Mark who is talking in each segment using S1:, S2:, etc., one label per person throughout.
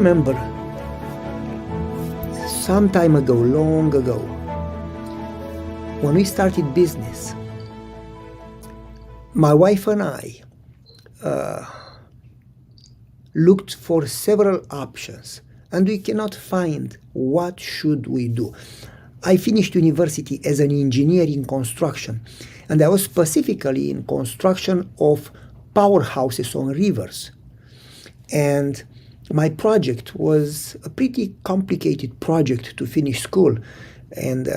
S1: remember some time ago, long ago, when we started business, my wife and I looked for several options, and we cannot find what should we do. I finished university as an engineer in construction, and I was specifically in construction of powerhouses on rivers. And my project was a pretty complicated project to finish school. And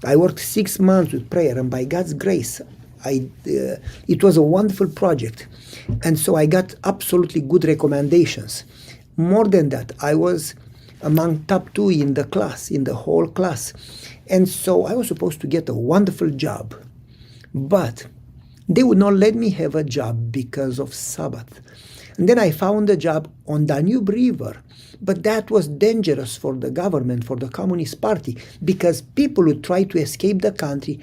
S1: I worked 6 months with prayer, and by God's grace, it was a wonderful project. And so I got absolutely good recommendations. More than that, I was among top 2 in the class, in the whole class. And so I was supposed to get a wonderful job. But they would not let me have a job because of Sabbath. And then I found a job on Danube River. But that was dangerous for the government, for the Communist Party, because people would try to escape the country,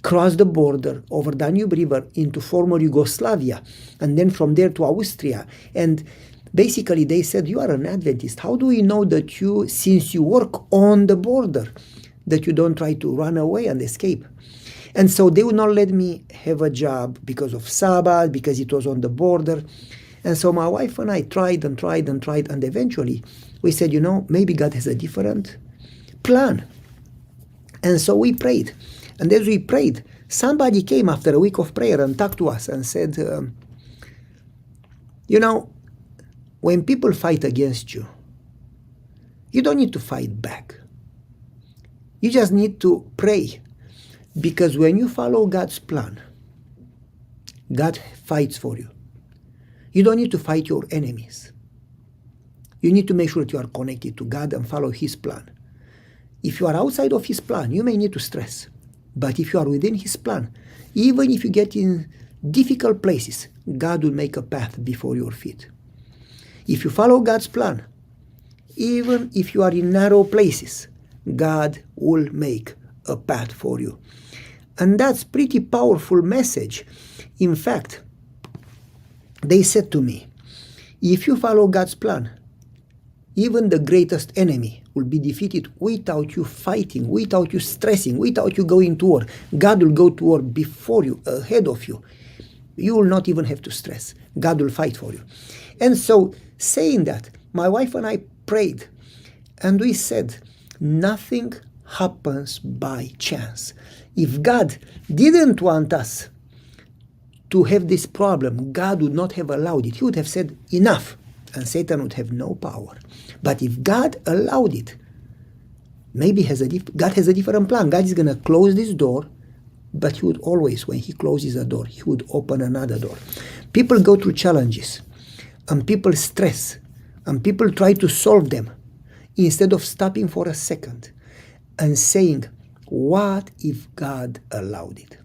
S1: cross the border over Danube River into former Yugoslavia, and then from there to Austria. And basically they said, you are an Adventist. How do we know that since you work on the border, that you don't try to run away and escape? And so they would not let me have a job because of Sabbath, because it was on the border. And so my wife and I tried, and eventually we said, maybe God has a different plan. And so we prayed. And as we prayed, somebody came after a week of prayer and talked to us and said, when people fight against you, you don't need to fight back. You just need to pray. Because when you follow God's plan, God fights for you. You don't need to fight your enemies. You need to make sure that you are connected to God and follow His plan. If you are outside of His plan, you may need to stress. But if you are within His plan, even if you get in difficult places, God will make a path before your feet. If you follow God's plan, even if you are in narrow places, God will make a path for you. And that's pretty powerful message. In fact, they said to me, if you follow God's plan, even the greatest enemy will be defeated without you fighting, without you stressing, without you going to war. God will go to war before you, ahead of you. You will not even have to stress. God will fight for you. And so, saying that, my wife and I prayed, and we said, nothing happens by chance. If God didn't want us to have this problem, God would not have allowed it. He would have said, enough, and Satan would have no power. But if God allowed it, maybe God has a different plan. God is going to close this door, but He would always, when He closes a door, He would open another door. People go through challenges, and people stress, and people try to solve them, instead of stopping for a second and saying, what if God allowed it?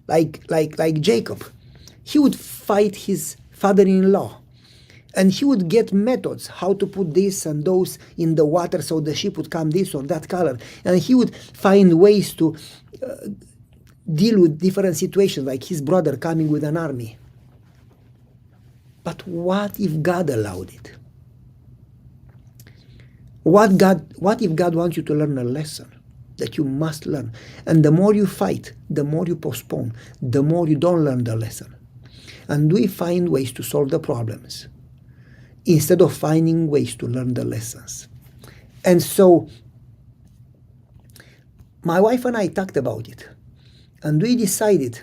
S1: Like Jacob, he would fight his father-in-law, and he would get methods how to put this and those in the water so the ship would come this or that color, and he would find ways to deal with different situations, like his brother coming with an army. But what if God allowed it? What if God wants you to learn a lesson that you must learn? And the more you fight, the more you postpone, the more you don't learn the lesson. And we find ways to solve the problems instead of finding ways to learn the lessons. And so my wife and I talked about it, and we decided,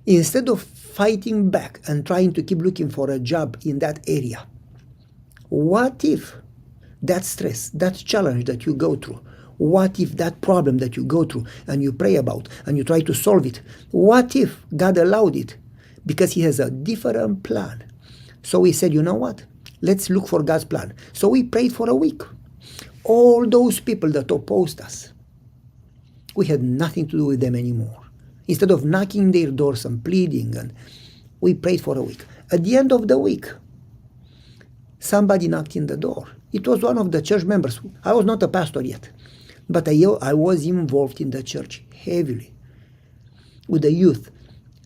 S1: instead of fighting back and trying to keep looking for a job in that area, what if that stress, that challenge that you go through, what if that problem that you go through and you pray about and you try to solve it, what if God allowed it? Because He has a different plan. So we said, you know what? Let's look for God's plan. So we prayed for a week. All those people that opposed us, we had nothing to do with them anymore. Instead of knocking their doors and pleading, and we prayed for a week. At the end of the week, somebody knocked in the door. It was one of the church members. I was not a pastor yet, but I was involved in the church heavily with the youth.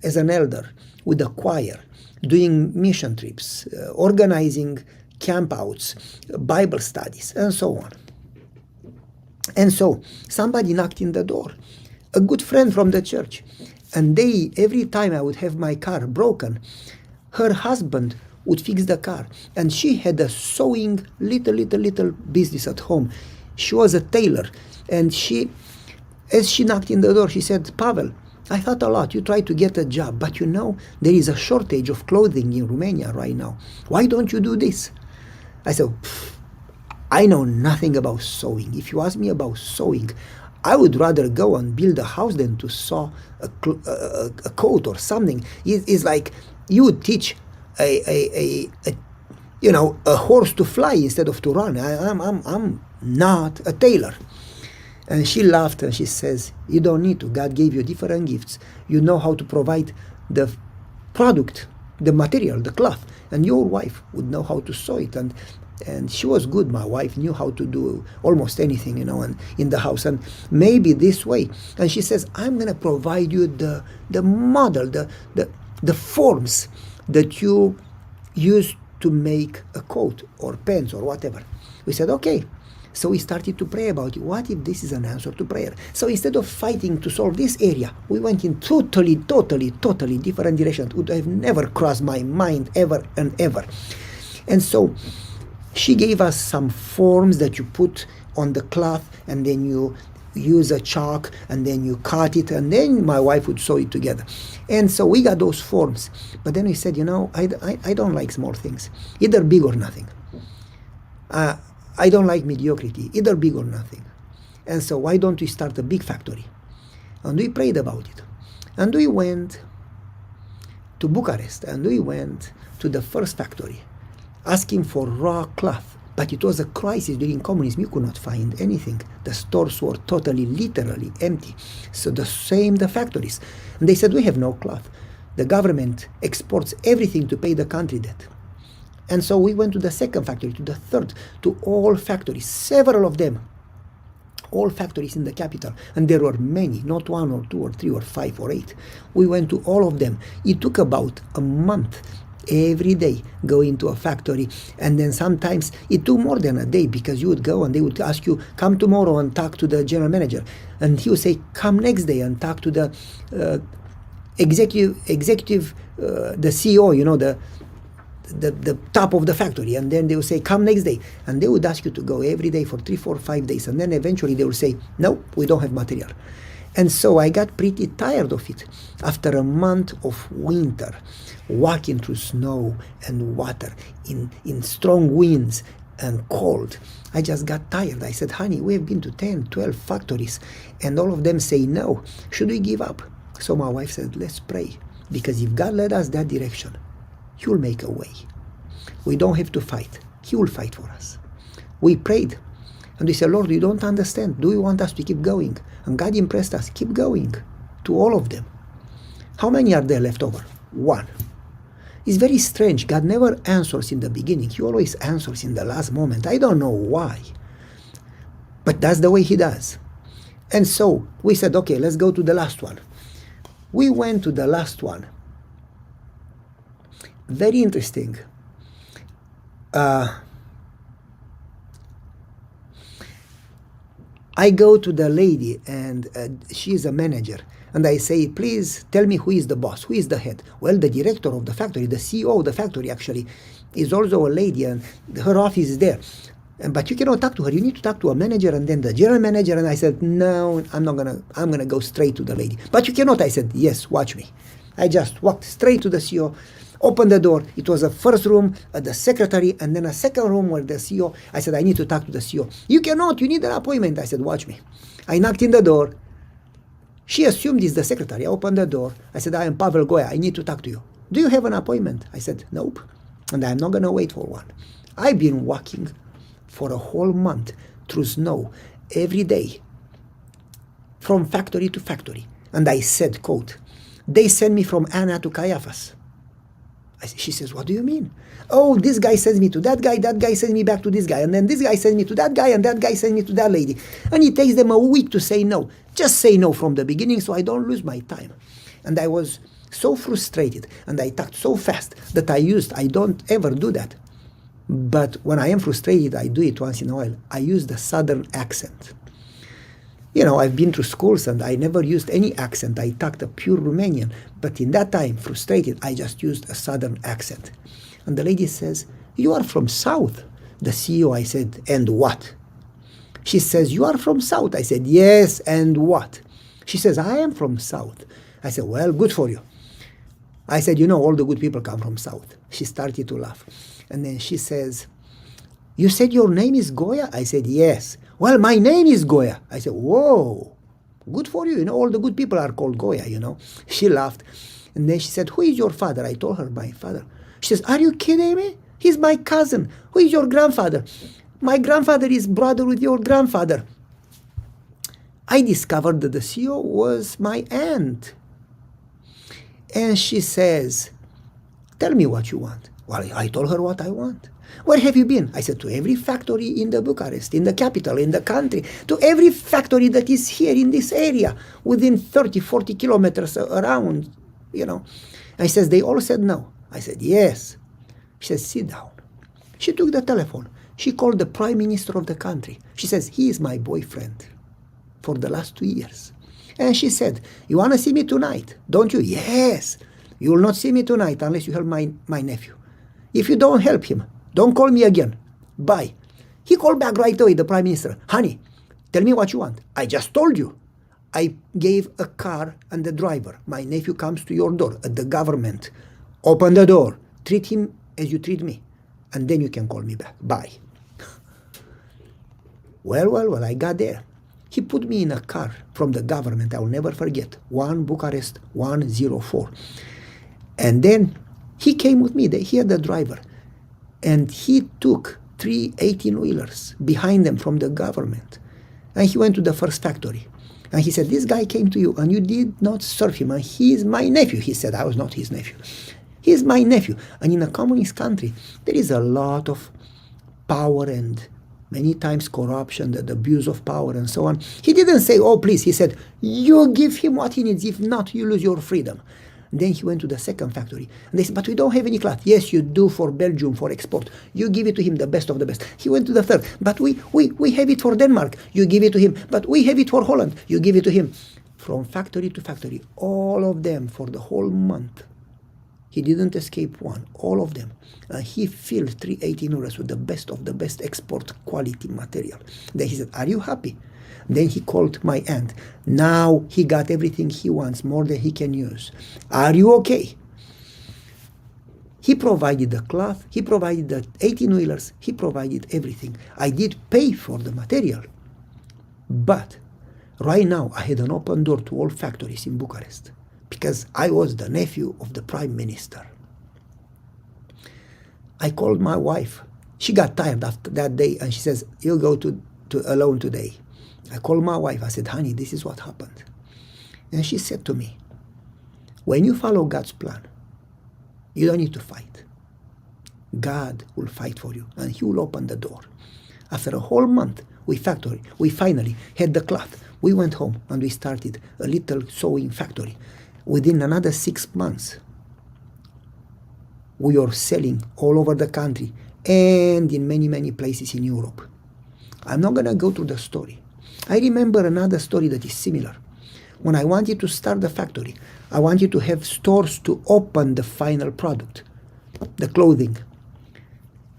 S1: as an elder with the choir, doing mission trips, organizing campouts, Bible studies, and so on. And so somebody knocked in the door, a good friend from the church. And every time I would have my car broken, her husband would fix the car. And she had a sewing little business at home. She was a tailor. And as she knocked in the door, she said, Pavel, I thought a lot. You try to get a job, but you know, there is a shortage of clothing in Romania right now. Why don't you do this? I said, I know nothing about sewing. If you ask me about sewing, I would rather go and build a house than to sew a coat or something. It's like you would teach a horse to fly instead of to run. I'm not a tailor. And she laughed and she says, you don't need to. God gave you different gifts. You know how to provide the product, the material, the cloth, and your wife would know how to sew it. And she was good. My wife knew how to do almost anything, and in the house. And maybe this way. And she says, I'm going to provide you the model, the forms that you use to make a coat or pants or whatever. We said, okay. So we started to pray about it. What if this is an answer to prayer? So instead of fighting to solve this area, we went in totally different direction. It would have never crossed my mind ever and ever. And so she gave us some forms that you put on the cloth, and then you use a chalk, and then you cut it, and then my wife would sew it together. And so we got those forms. But then we said, I don't like small things, either big or nothing. I don't like mediocrity, either big or nothing. And so why don't we start a big factory? And we prayed about it. And we went to Bucharest, and we went to the first factory, asking for raw cloth. But it was a crisis during communism. You could not find anything. The stores were literally empty. So the factories. And they said, we have no cloth. The government exports everything to pay the country debt. And so we went to the second factory, to the third, to all factories, several of them, all factories in the capital. And there were many, not one or two or three or five or eight. We went to all of them. It took about a month every day going to a factory. And then sometimes it took more than a day, because you would go and they would ask you, come tomorrow and talk to the general manager. And he would say, come next day and talk to the executive, the CEO, the top of the factory. And then they would say, come next day. And they would ask you to go every day for 3, 4, 5 days. And then eventually they would say, no, we don't have material. And so I got pretty tired of it. After a month of winter, walking through snow and water, in strong winds and cold, I just got tired. I said, honey, we have been to 10, 12 factories, and all of them say no. Should we give up? So my wife said, let's pray. Because if God led us that direction, He will make a way. We don't have to fight. He will fight for us. We prayed. And we said, Lord, you don't understand. Do you want us to keep going? And God impressed us. Keep going to all of them. How many are there left over? 1. It's very strange. God never answers in the beginning. He always answers in the last moment. I don't know why. But that's the way He does. And so we said, okay, let's go to the last one. We went to the last one. Very interesting. I go to the lady, and she is a manager, and I say, please tell me who is the boss, who is the head. Well, the director of the factory, the CEO of the factory actually, is also a lady, and her office is there. But you cannot talk to her. You need to talk to a manager and then the general manager. And I said, no, I'm gonna go straight to the lady. But you cannot. I said, yes, watch me. I just walked straight to the CEO, opened the door. It was a first room, the secretary, and then a second room where the CEO. I said, I need to talk to the CEO. You cannot, you need an appointment. I said, watch me. I knocked in the door. She assumed it's the secretary. I opened the door. I said, I am Pavel Goya. I need to talk to you. Do you have an appointment? I said, nope. And I'm not going to wait for one. I've been walking for a whole month through snow every day from factory to factory. And I said, quote, they send me from Anna to Caiaphas. She says, what do you mean? Oh, this guy sends me to that guy sends me back to this guy, and then this guy sends me to that guy, and that guy sends me to that lady. And it takes them a week to say no. Just say no from the beginning so I don't lose my time. And I was so frustrated, and I talked so fast that I don't ever do that. But when I am frustrated, I do it once in a while. I use the southern accent. I've been to schools and I never used any accent. I talked a pure Romanian. But in that time, frustrated, I just used a southern accent. And the lady says, "You are from South." The CEO, I said, "And what?" She says, "You are from South." I said, "Yes, and what?" She says, "I am from South." I said, "Well, good for you." I said, "All the good people come from South." She started to laugh. And then she says, "You said your name is Goya?" I said, "Yes." "Well, my name is Goya." I said, "Whoa, good for you. All the good people are called Goya, She laughed. And then she said, "Who is your father?" I told her, "My father." She says, "Are you kidding me? He's my cousin." "Who is your grandfather?" "My grandfather is brother with your grandfather." I discovered that the CEO was my aunt. And she says, "Tell me what you want." Well, I told her what I want. "Where have you been?" I said, "To every factory in the Bucharest, in the capital, in the country, to every factory that is here in this area, within 30, 40 kilometers around, I says, "They all said no." I said, "Yes." She says, "Sit down." She took the telephone. She called the prime minister of the country. She says, "He is my boyfriend for the last 2 years." And she said, "You want to see me tonight, don't you?" "Yes." "You will not see me tonight unless you help my nephew. If you don't help him, don't call me again. Bye." He called back right away, the prime minister. "Honey, tell me what you want." "I just told you. I gave a car and the driver. My nephew comes to your door at the government. Open the door. Treat him as you treat me. And then you can call me back. Bye." Well, I got there. He put me in a car from the government. I will never forget. 1 Bucharest 104. And then he came with me. He had the driver. And he took 3 18-wheelers behind them from the government. And he went to the first factory. And he said, "This guy came to you and you did not serve him. And he is my nephew." He said, "I was not his nephew. He is my nephew." And in a communist country, there is a lot of power and many times corruption, the abuse of power and so on. He didn't say, "Oh, please." He said, "You give him what he needs. If not, you lose your freedom." Then he went to the second factory. And they said, "But we don't have any cloth." "Yes, you do, for Belgium, for export. You give it to him, the best of the best." He went to the third. "But we have it for Denmark." "You give it to him." "But we have it for Holland." "You give it to him." From factory to factory, all of them for the whole month. He didn't escape one, all of them. He filled 3 18-wheelers with the best of the best export quality material. Then he said, "Are you happy?" Then he called my aunt. Now he got everything he wants, more than he can use. "Are you okay?" He provided the cloth, he provided the 18-wheelers, he provided everything. I did pay for the material. But right now I had an open door to all factories in Bucharest because I was the nephew of the prime minister. I called my wife. She got tired after that day and she says, "You'll go to alone today." I called my wife. I said, "Honey, this is what happened." And she said to me, "When you follow God's plan, you don't need to fight. God will fight for you and he will open the door." After a whole month, we finally had the cloth. We went home and we started a little sewing factory. Within another 6 months, we are selling all over the country and in many, many places in Europe. I'm not going to go through the story. I remember another story that is similar. When I wanted to start the factory, I wanted to have stores to open the final product, the clothing.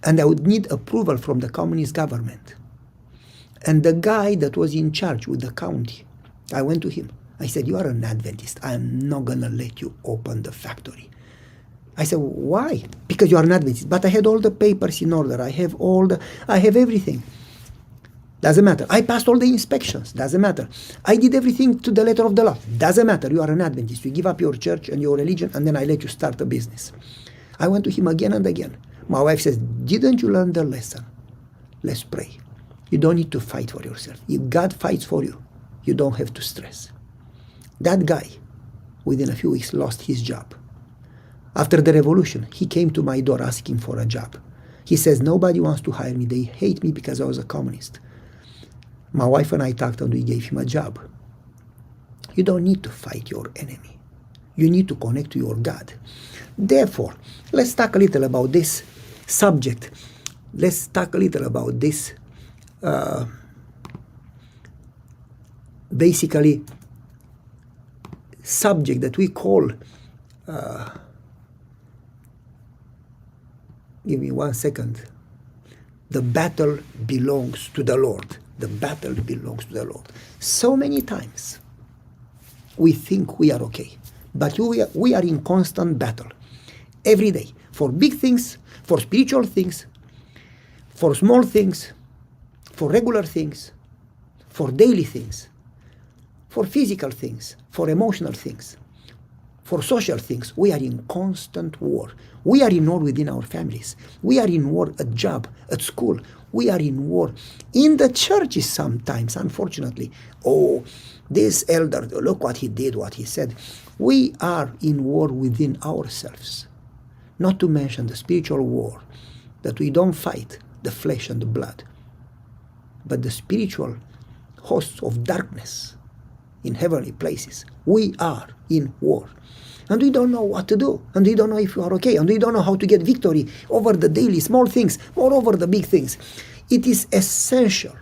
S1: And I would need approval from the communist government. And the guy that was in charge with the county, I went to him. I said, "You are an Adventist. I am not going to let you open the factory." I said, "Why?" "Because you are an Adventist." But I had all the papers in order. I have everything. Doesn't matter. I passed all the inspections. Doesn't matter. I did everything to the letter of the law. Doesn't matter. You are an Adventist. You give up your church and your religion, and then I let you start a business. I went to him again and again. My wife says, "Didn't you learn the lesson? Let's pray. You don't need to fight for yourself. If God fights for you, you don't have to stress." That guy, within a few weeks, lost his job. After the revolution, he came to my door asking for a job. He says, "Nobody wants to hire me. They hate me because I was a communist." My wife and I talked and we gave him a job. You don't need to fight your enemy. You need to connect to your God. Therefore, let's talk a little about this subject. Let's talk a little about this basically subject that we call give me 1 second. The battle belongs to the Lord. The battle belongs to the Lord. So many times we think we are okay, but we are in constant battle every day for big things, for spiritual things, for small things, for regular things, for daily things, for physical things, for emotional things, for social things. We are in constant war. We are in war within our families. We are in war at job, at school. We are in war in the churches sometimes, unfortunately. Oh, this elder, look what he did, what he said. We are in war within ourselves. Not to mention the spiritual war, that we don't fight the flesh and the blood, but the spiritual hosts of darkness in heavenly places. We are in war. And we don't know what to do. And we don't know if we are okay. And we don't know how to get victory over the daily small things or over the big things. It is essential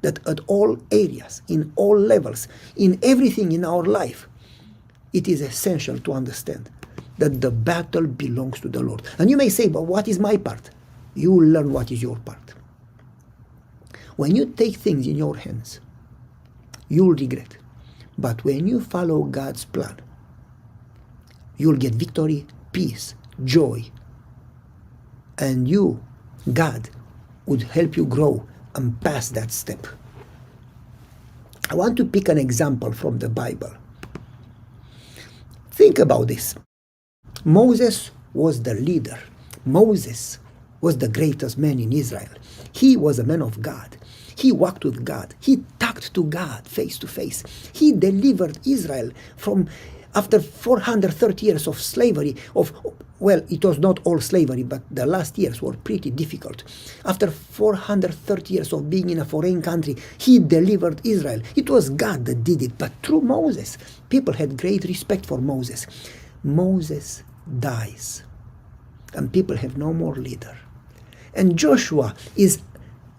S1: that at all areas, in all levels, in everything in our life, it is essential to understand that the battle belongs to the Lord. And you may say, but what is my part? You will learn what is your part. When you take things in your hands, you will regret. But when you follow God's plan, you will get victory, peace, joy. And you, God, would help you grow and pass that step. I want to pick an example from the Bible. Think about this. Moses was the leader. Moses was the greatest man in Israel. He was a man of God. He walked with God. He talked to God face to face. He delivered Israel from, after 430 years of slavery, well, it was not all slavery, but the last years were pretty difficult. After 430 years of being in a foreign country, he delivered Israel. It was God that did it, but through Moses. People had great respect for Moses. Moses dies, and people have no more leader. And Joshua is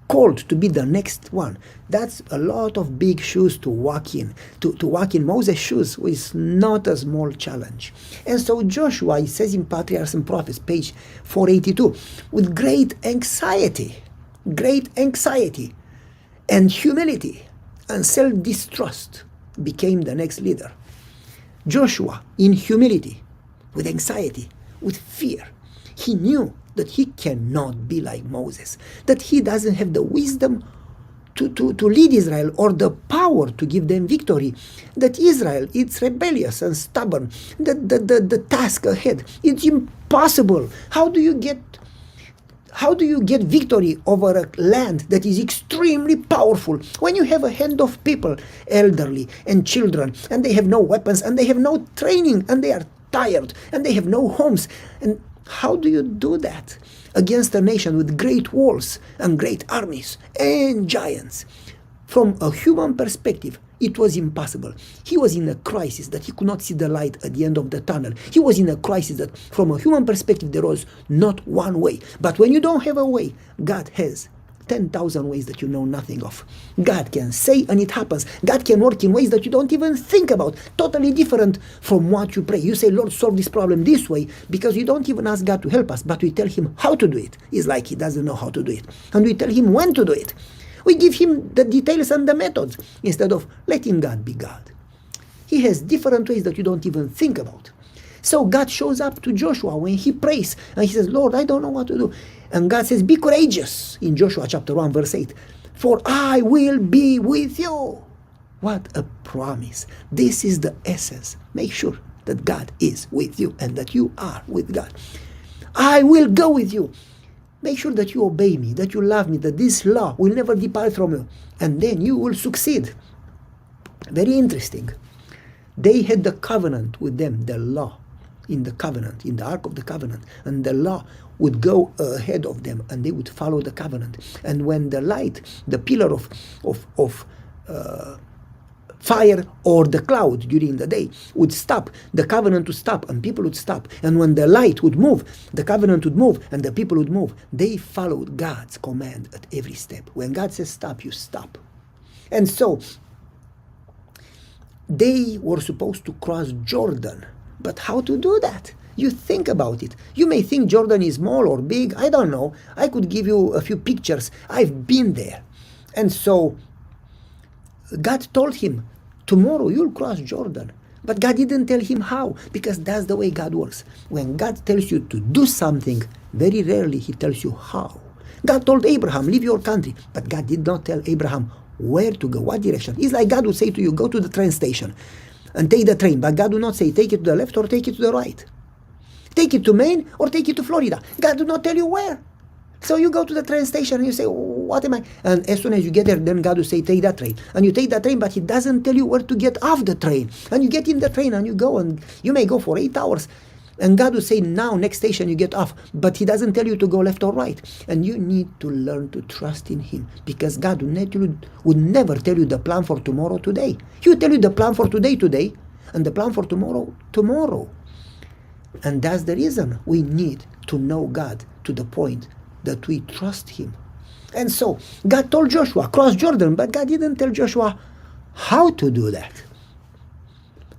S1: called to be the next one. That's a lot of big shoes to walk in. To walk in Moses' shoes is not a small challenge. And so Joshua, he says in Patriarchs and Prophets, page 482, with great anxiety and humility and self-distrust became the next leader. Joshua, in humility, with anxiety, with fear, he knew that he cannot be like Moses, that he doesn't have the wisdom to lead Israel or the power to give them victory, that Israel is rebellious and stubborn, that the task ahead, it's impossible. How do you get victory over a land that is extremely powerful when you have a hand of people, elderly and children, and they have no weapons and they have no training and they are tired and they have no homes? And how do you do that against a nation with great walls and great armies and giants? From a human perspective, it was impossible. He was in a crisis that he could not see the light at the end of the tunnel. He was in a crisis that from a human perspective there was not one way. But when you don't have a way, God has 10,000 ways that you know nothing of. God can say and it happens. God can work in ways that you don't even think about. Totally different from what you pray. You say, Lord, solve this problem this way, because you don't even ask God to help us, but we tell him how to do it. It's like he doesn't know how to do it. And we tell him when to do it. We give him the details and the methods instead of letting God be God. He has different ways that you don't even think about. So God shows up to Joshua when he prays and he says, Lord, I don't know what to do. And God says, be courageous in Joshua chapter 1 verse 8. For I will be with you. What a promise. This is the essence. Make sure that God is with you and that you are with God. I will go with you. Make sure that you obey me, that you love me, that this law will never depart from you. And then you will succeed. Very interesting. They had the covenant with them, the law in the covenant, in the Ark of the Covenant. And the law would go ahead of them and they would follow the covenant. And when the light, the pillar of fire or the cloud during the day would stop, the covenant would stop, and people would stop. And when the light would move, the covenant would move, and the people would move. They followed God's command at every step. When God says stop, you stop. And so, they were supposed to cross Jordan. But how to do that? You think about it. You may think Jordan is small or big. I don't know. I could give you a few pictures. I've been there. And so, God told him, tomorrow you'll cross Jordan. But God didn't tell him how, because that's the way God works. When God tells you to do something, very rarely he tells you how. God told Abraham, leave your country. But God did not tell Abraham where to go, what direction. It's like God would say to you, go to the train station and take the train. But God would not say, take it to the left or take it to the right. Take it to Maine or take it to Florida. God would not tell you where. So you go to the train station and you say, what am I? And as soon as you get there, then God will say, take that train. And you take that train, but he doesn't tell you where to get off the train. And you get in the train and you go, and you may go for 8 hours. And God will say, now, next station, you get off. But he doesn't tell you to go left or right. And you need to learn to trust in him, because God would never tell you the plan for tomorrow today. He will tell you the plan for today, and the plan for tomorrow. And that's the reason we need to know God to the point that we trust him. And so God told Joshua, cross Jordan, but God didn't tell Joshua how to do that.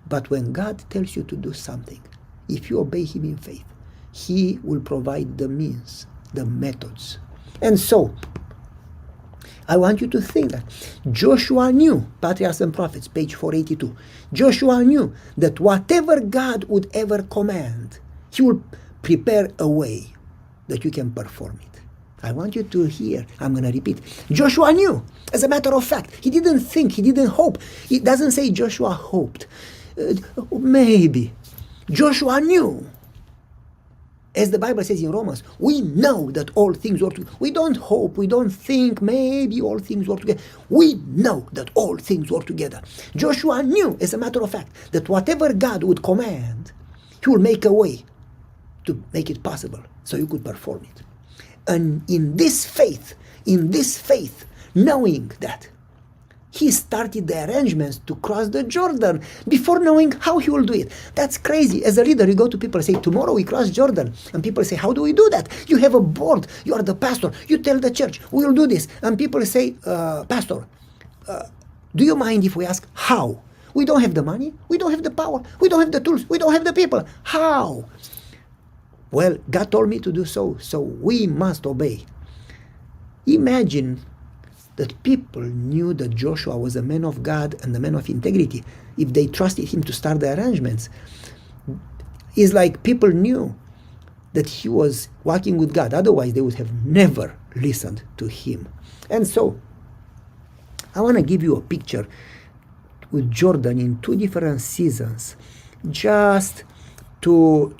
S1: But when God tells you to do something, if you obey him in faith, he will provide the means, the methods. And so I want you to think that Joshua knew, Patriarchs and Prophets, page 482, Joshua knew that whatever God would ever command, he will prepare a way that you can perform it. I want you to hear, I'm going to repeat. Joshua knew, as a matter of fact. He didn't think, he didn't hope. It doesn't say Joshua hoped. Maybe. Joshua knew. As the Bible says in Romans, we know that all things work together. We don't hope, we don't think maybe all things work together. We know that all things work together. Joshua knew, as a matter of fact, that whatever God would command, he will make a way to make it possible so you could perform it. And in this faith, knowing that, he started the arrangements to cross the Jordan before knowing how he will do it. That's crazy. As a leader, you go to people and say, tomorrow we cross Jordan. And people say, how do we do that? You have a board. You are the pastor. You tell the church, we will do this. And people say, Pastor, do you mind if we ask how? We don't have the money. We don't have the power. We don't have the tools. We don't have the people. How? Well, God told me to do so we must obey. Imagine that people knew that Joshua was a man of God and a man of integrity if they trusted him to start the arrangements. It's like people knew that he was walking with God. Otherwise, they would have never listened to him. And so, I want to give you a picture with Jordan in 2 different seasons, just to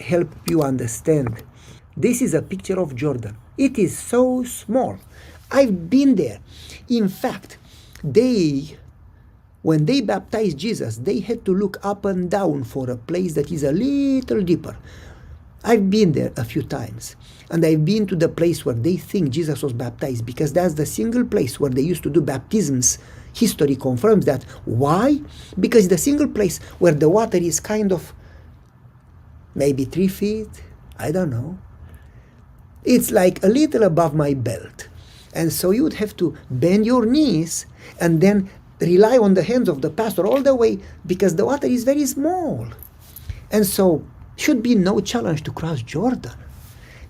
S1: help you understand. This is a picture of Jordan. It is so small. I've been there. In fact, when they baptized Jesus, they had to look up and down for a place that is a little deeper. I've been there a few times, and I've been to the place where they think Jesus was baptized, because that's the single place where they used to do baptisms. History confirms that. Why? Because the single place where the water is kind of maybe 3 feet, I don't know. It's like a little above my belt. And so you would have to bend your knees and then rely on the hands of the pastor all the way, because the water is very small. And so should be no challenge to cross Jordan.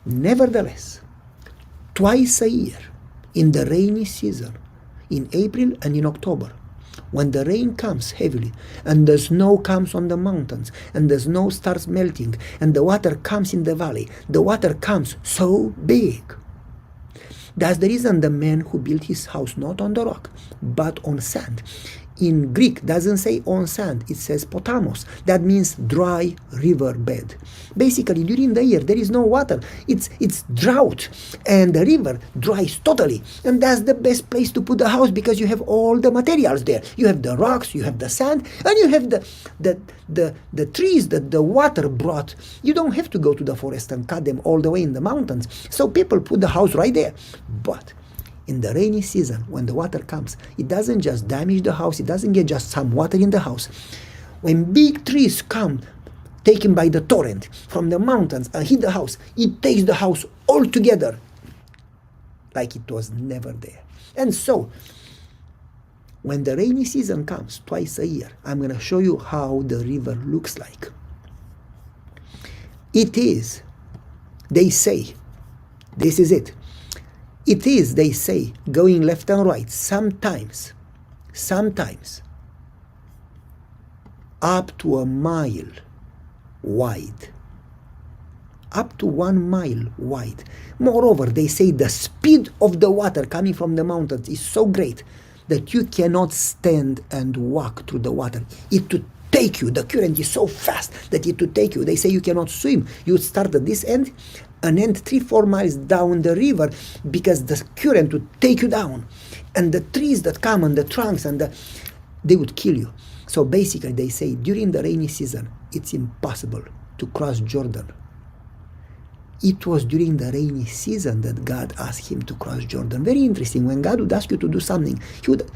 S1: Nevertheless, twice a year, in the rainy season, in April and in October, when the rain comes heavily and the snow comes on the mountains and the snow starts melting and the water comes in the valley, the water comes so big. That's the reason the man who built his house not on the rock but on sand. In Greek, doesn't say on sand, it says potamos. That means dry river bed. Basically, during the year, there is no water. It's drought, and the river dries totally. And that's the best place to put the house, because you have all the materials there. You have the rocks, you have the sand, and you have the trees that the water brought. You don't have to go to the forest and cut them all the way in the mountains. So people put the house right there. But in the rainy season, when the water comes, it doesn't just damage the house, it doesn't get just some water in the house. When big trees come, taken by the torrent from the mountains and hit the house, it takes the house all together like it was never there. And so, when the rainy season comes twice a year, I'm going to show you how the river looks like. It is, they say, this is it. It is, they say, going left and right, sometimes, up to a mile wide. Up to 1 mile wide. Moreover, they say the speed of the water coming from the mountains is so great that you cannot stand and walk through the water. It would take you. The current is so fast that it would take you. They say you cannot swim. You would start at this end and end 3-4 miles down the river because the current would take you down. And the trees that come and the trunks they would kill you. So basically they say during the rainy season, it's impossible to cross Jordan. It was during the rainy season that God asked him to cross Jordan. Very interesting. When God would ask you to do something,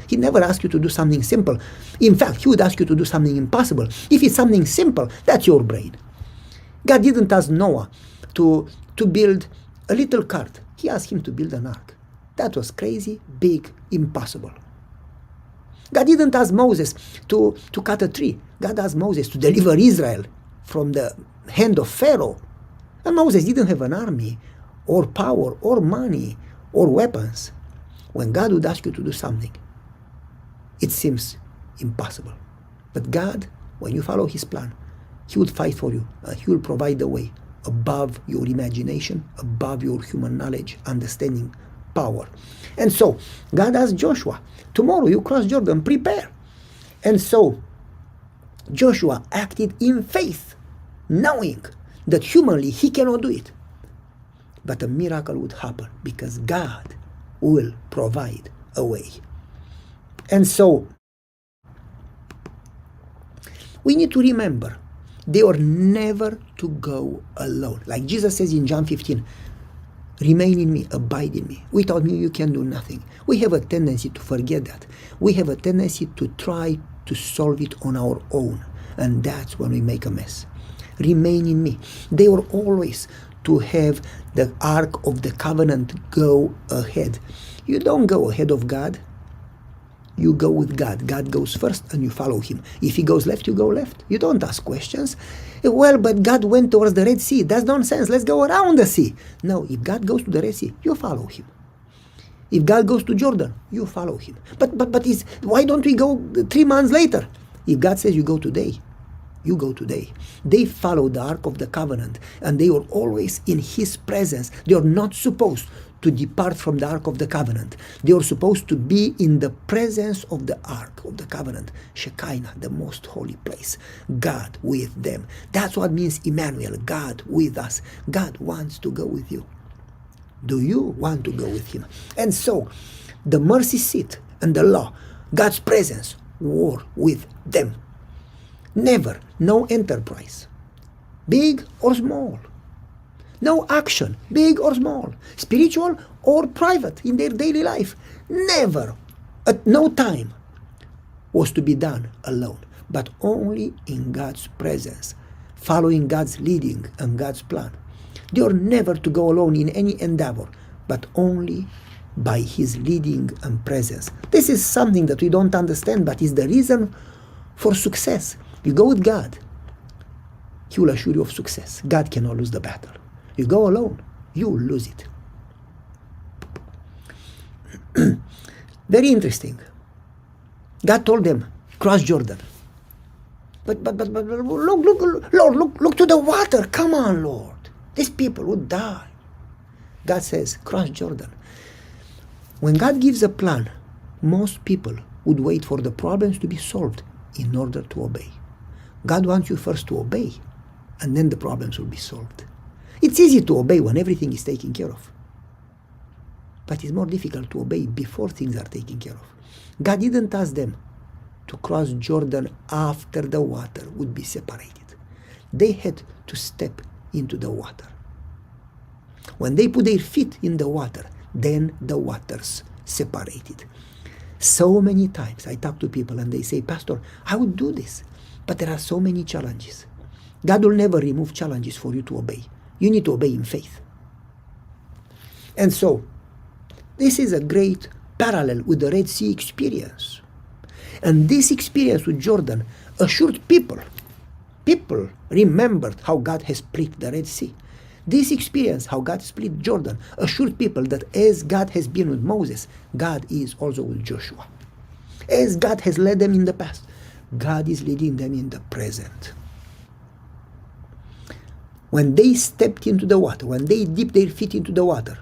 S1: he never asked you to do something simple. In fact, he would ask you to do something impossible. If it's something simple, that's your brain. God didn't ask Noah to build a little cart. He asked him to build an ark. That was crazy, big, impossible. God didn't ask Moses to cut a tree. God asked Moses to deliver Israel from the hand of Pharaoh. And Moses didn't have an army, or power, or money, or weapons. When God would ask you to do something, it seems impossible. But God, when you follow his plan, he would fight for you, and he will provide the way above your imagination, above your human knowledge, understanding, power. And so, God asked Joshua, tomorrow you cross Jordan, prepare. And so, Joshua acted in faith, knowing that humanly he cannot do it. But a miracle would happen because God will provide a way. And so, we need to remember, they are never to go alone. Like Jesus says in John 15, remain in me, abide in me. Without me you can do nothing. We have a tendency to forget that. We have a tendency to try to solve it on our own. And that's when we make a mess. Remain in me. They were always to have the Ark of the Covenant go ahead. You don't go ahead of God. You go with God. God goes first and you follow him. If he goes left, you go left. You don't ask questions. Well, but God went towards the Red Sea. That's nonsense. Let's go around the sea. No, if God goes to the Red Sea, you follow him. If God goes to Jordan, you follow him. But why don't we go 3 months later? If God says you go today, you go today. They follow the Ark of the Covenant, and they are always in his presence. They are not supposed to depart from the Ark of the Covenant. They are supposed to be in the presence of the Ark of the Covenant, Shekinah, the most holy place, God with them. That's what means Emmanuel, God with us. God wants to go with you. Do you want to go with him? And so, the mercy seat and the law, God's presence, were with them. Never, no enterprise, big or small. No action, big or small, spiritual or private in their daily life. Never, at no time, was to be done alone, but only in God's presence, following God's leading and God's plan. They are never to go alone in any endeavor, but only by his leading and presence. This is something that we don't understand, but is the reason for success. You go with God, he will assure you of success. God cannot lose the battle. You go alone, you will lose it. Very interesting. God told them, cross Jordan. But look, Lord, look to the water. Come on, Lord. These people would die. God says, cross Jordan. When God gives a plan, most people would wait for the problems to be solved in order to obey. God wants you first to obey, and then the problems will be solved. It's easy to obey when everything is taken care of. But it's more difficult to obey before things are taken care of. God didn't ask them to cross Jordan after the water would be separated. They had to step into the water. When they put their feet in the water, then the waters separated. So many times I talk to people and they say, Pastor, I would do this, but there are so many challenges. God will never remove challenges for you to obey. You need to obey in faith. And so, this is a great parallel with the Red Sea experience. And this experience with Jordan assured people remembered how God has split the Red Sea. This experience, how God split Jordan, assured people that as God has been with Moses, God is also with Joshua. As God has led them in the past, God is leading them in the present. When they stepped into the water, when they dipped their feet into the water,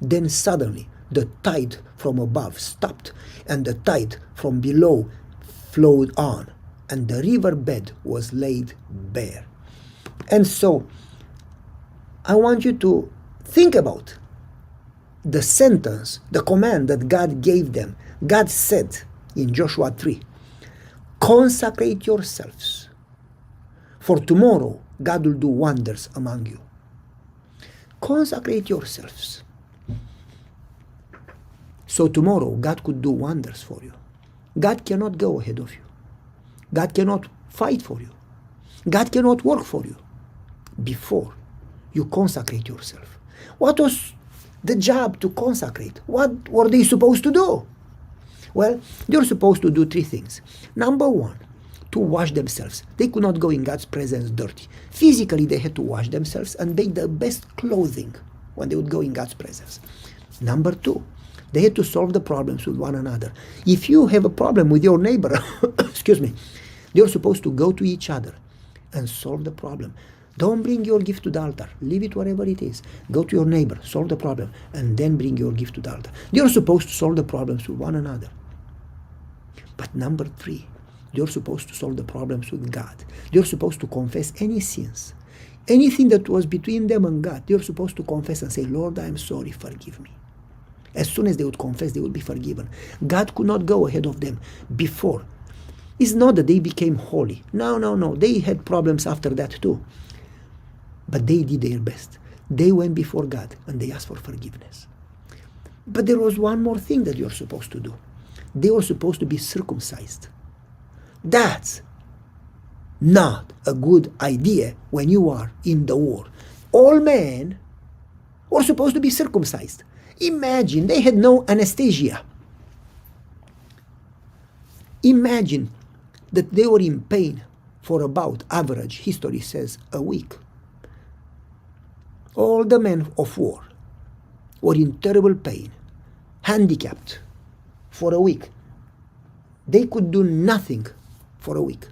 S1: then suddenly the tide from above stopped and the tide from below flowed on, and the riverbed was laid bare. And so, I want you to think about the sentence, the command that God gave them. God said in Joshua 3, consecrate yourselves, for tomorrow God will do wonders among you. Consecrate yourselves. So tomorrow God could do wonders for you. God cannot go ahead of you. God cannot fight for you. God cannot work for you before you consecrate yourself. What was the job to consecrate? What were they supposed to do? Well, they were supposed to do three things. Number one, to wash themselves. They could not go in God's presence dirty. Physically, they had to wash themselves and make the best clothing when they would go in God's presence. Number two, they had to solve the problems with one another. If you have a problem with your neighbor, excuse me, you're supposed to go to each other and solve the problem. Don't bring your gift to the altar. Leave it wherever it is. Go to your neighbor, solve the problem, and then bring your gift to the altar. You're supposed to solve the problems with one another. But number three, you're supposed to solve the problems with God. You're supposed to confess any sins. Anything that was between them and God, you're supposed to confess and say, Lord, I am sorry, forgive me. As soon as they would confess, they would be forgiven. God could not go ahead of them before. It's not that they became holy. No. They had problems after that too. But they did their best. They went before God and they asked for forgiveness. But there was one more thing that you're supposed to do. They were supposed to be circumcised. That's not a good idea when you are in the war. All men were supposed to be circumcised. Imagine, they had no anesthesia. Imagine that they were in pain for about, average, history says, a week. All the men of war were in terrible pain, handicapped for a week. They could do nothing for a week.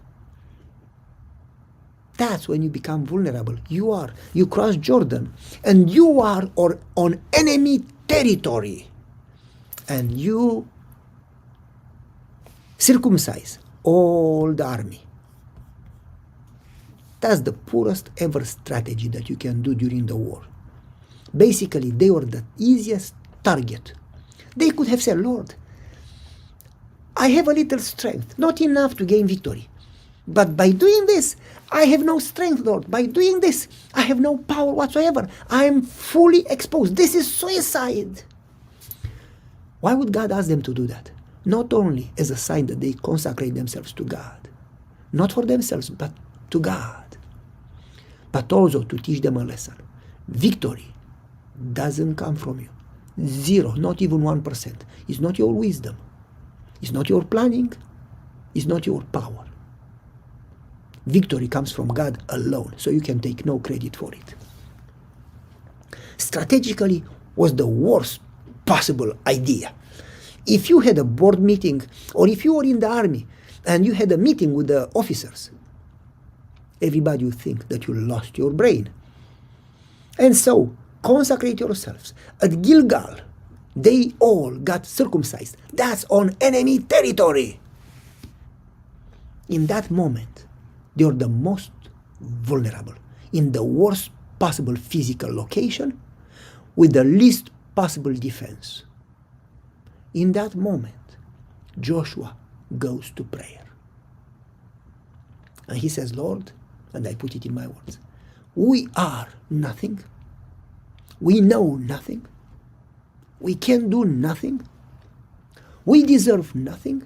S1: That's when you become vulnerable. You cross Jordan and you are on enemy territory and you circumcise all the army. That's the poorest ever strategy that you can do during the war. Basically, they were the easiest target. They could have said, Lord, I have a little strength, not enough to gain victory. But by doing this, I have no strength, Lord. By doing this, I have no power whatsoever. I am fully exposed. This is suicide. Why would God ask them to do that? Not only as a sign that they consecrate themselves to God, not for themselves, but to God, but also to teach them a lesson. Victory doesn't come from you. Zero, not even 1%. It's not your wisdom. It's not your planning. It's not your power. Victory comes from God alone, so you can take no credit for it. Strategically was the worst possible idea. If you had a board meeting, or if you were in the army and you had a meeting with the officers, everybody would think that you lost your brain. And so, consecrate yourselves. At Gilgal, they all got circumcised. That's on enemy territory. In that moment, they are the most vulnerable, in the worst possible physical location, with the least possible defense. In that moment, Joshua goes to prayer. And he says, Lord, and I put it in my words, we are nothing. We know nothing. We can do nothing. We deserve nothing.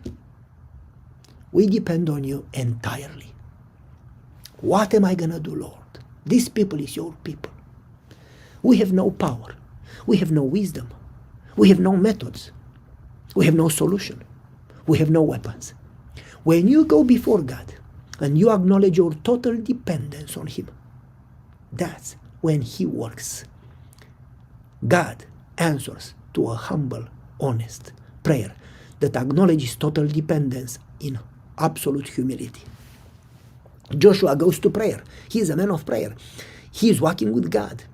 S1: We depend on you entirely. What am I going to do, Lord? This people is your people. We have no power. We have no wisdom. We have no methods. We have no solution. We have no weapons. When you go before God and you acknowledge your total dependence on Him, that's when He works. God answers to a humble, honest prayer that acknowledges total dependence in absolute humility. Joshua goes to prayer. He is a man of prayer. He is walking with God.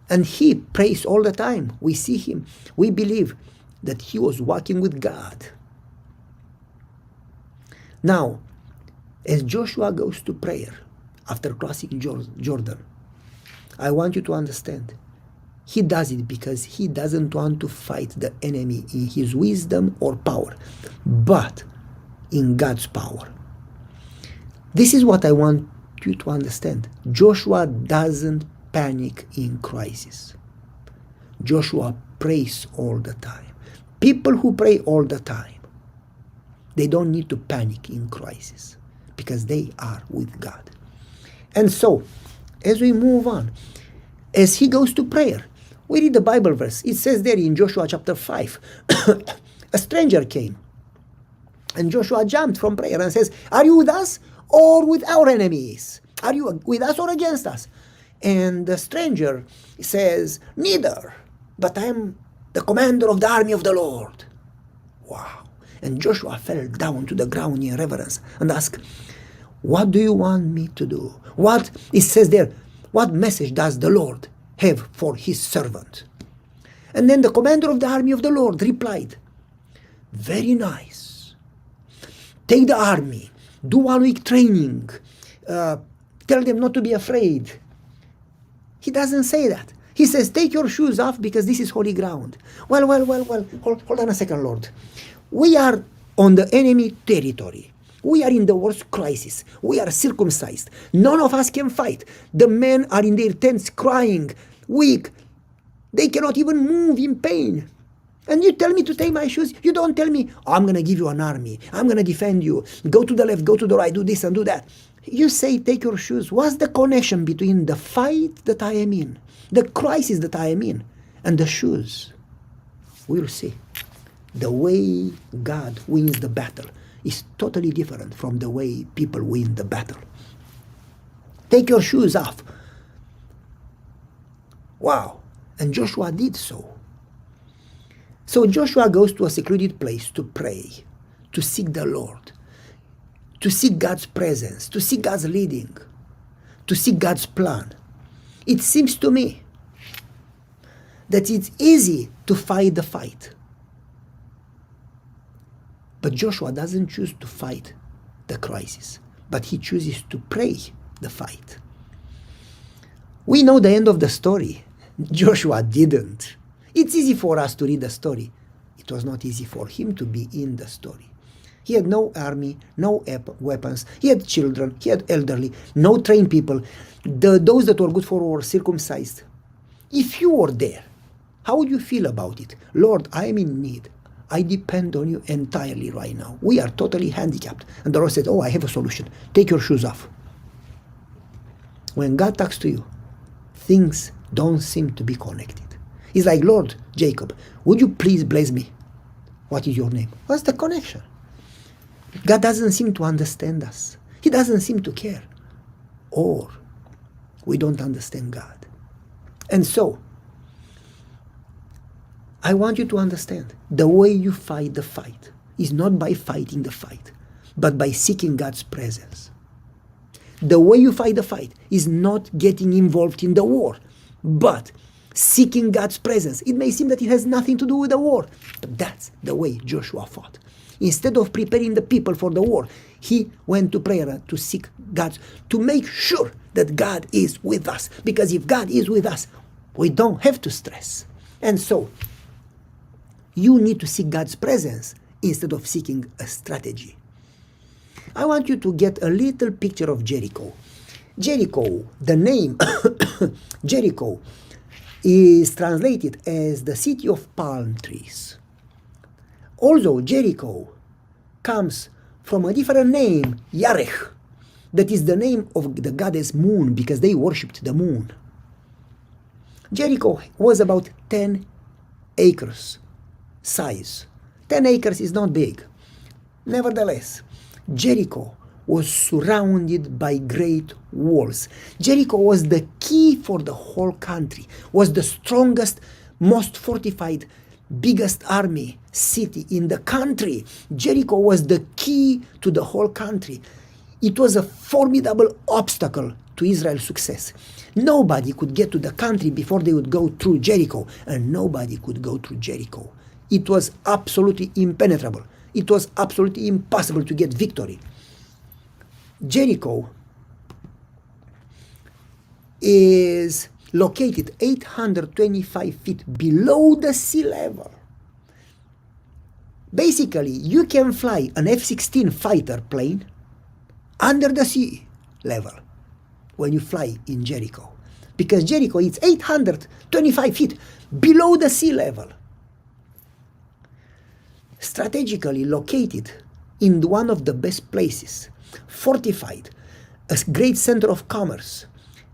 S1: And he prays all the time. We see him. We believe that he was walking with God. Now, as Joshua goes to prayer after crossing Jordan, I want you to understand, he does it because he doesn't want to fight the enemy in his wisdom or power, but in God's power. This is what I want you to understand. Joshua doesn't panic in crisis. Joshua prays all the time. People who pray all the time, they don't need to panic in crisis because they are with God. And so, as we move on, as he goes to prayer, we read the Bible verse. It says there in Joshua chapter 5, a stranger came. And Joshua jumped from prayer and says, "Are you with us or with our enemies? Are you with us or against us?" And the stranger says, "Neither, but I am the commander of the army of the Lord." Wow. And Joshua fell down to the ground in reverence and asked, "What do you want me to do?" What it says there, what message does the Lord have for his servant? And then the commander of the army of the Lord replied, "Very nice. Take the army, do 1 week training, tell them not to be afraid." He doesn't say that. He says, "Take your shoes off because this is holy ground." Well, hold on a second, Lord. We are on the enemy territory. We are in the worst crisis. We are circumcised. None of us can fight. The men are in their tents crying, weak. They cannot even move in pain. And you tell me to take my shoes? You don't tell me, "I'm going to give you an army. I'm going to defend you. Go to the left, go to the right, do this and do that." You say, "Take your shoes." What's the connection between the fight that I am in, the crisis that I am in, and the shoes? We'll see. The way God wins the battle is totally different from the way people win the battle. Take your shoes off. Wow. And Joshua did so. So Joshua goes to a secluded place to pray, to seek the Lord, to seek God's presence, to seek God's leading, to seek God's plan. It seems to me that it's easy to fight the fight. But Joshua doesn't choose to fight the crisis, but he chooses to pray the fight. We know the end of the story. Joshua didn't. It's easy for us to read the story. It was not easy for him to be in the story. He had no army, no weapons. He had children, he had elderly, no trained people. Those that were good for were circumcised. If you were there, how would you feel about it? "Lord, I am in need. I depend on you entirely right now. We are totally handicapped." And the Lord said, "Oh, I have a solution. Take your shoes off." When God talks to you, things don't seem to be connected. It's like, "Lord Jacob, would you please bless me? What is your name?" What's the connection? God doesn't seem to understand us. He doesn't seem to care. Or we don't understand God. And so, I want you to understand, the way you fight the fight is not by fighting the fight, but by seeking God's presence. The way you fight the fight is not getting involved in the war, but seeking God's presence. It may seem that it has nothing to do with the war, but that's the way Joshua fought. Instead of preparing the people for the war, he went to prayer to seek God, to make sure that God is with us. Because if God is with us, we don't have to stress. And so, you need to seek God's presence instead of seeking a strategy. I want you to get a little picture of Jericho. Jericho, the name Jericho, is translated as the city of palm trees. Although Jericho comes from a different name, Yarech, that is the name of the goddess moon, because they worshipped the moon. Jericho was about 10 acres size. 10 acres is not big. Nevertheless, Jericho was surrounded by great walls. Jericho was the key for the whole country, was the strongest, most fortified, biggest army city in the country. Jericho was the key to the whole country. It was a formidable obstacle to Israel's success. Nobody could get to the country before they would go through Jericho, and nobody could go through Jericho. It was absolutely impenetrable. It was absolutely impossible to get victory. Jericho is located 825 feet below the sea level. Basically, you can fly an F-16 fighter plane under the sea level when you fly in Jericho, because Jericho is 825 feet below the sea level. Strategically located in one of the best places, fortified, a great center of commerce,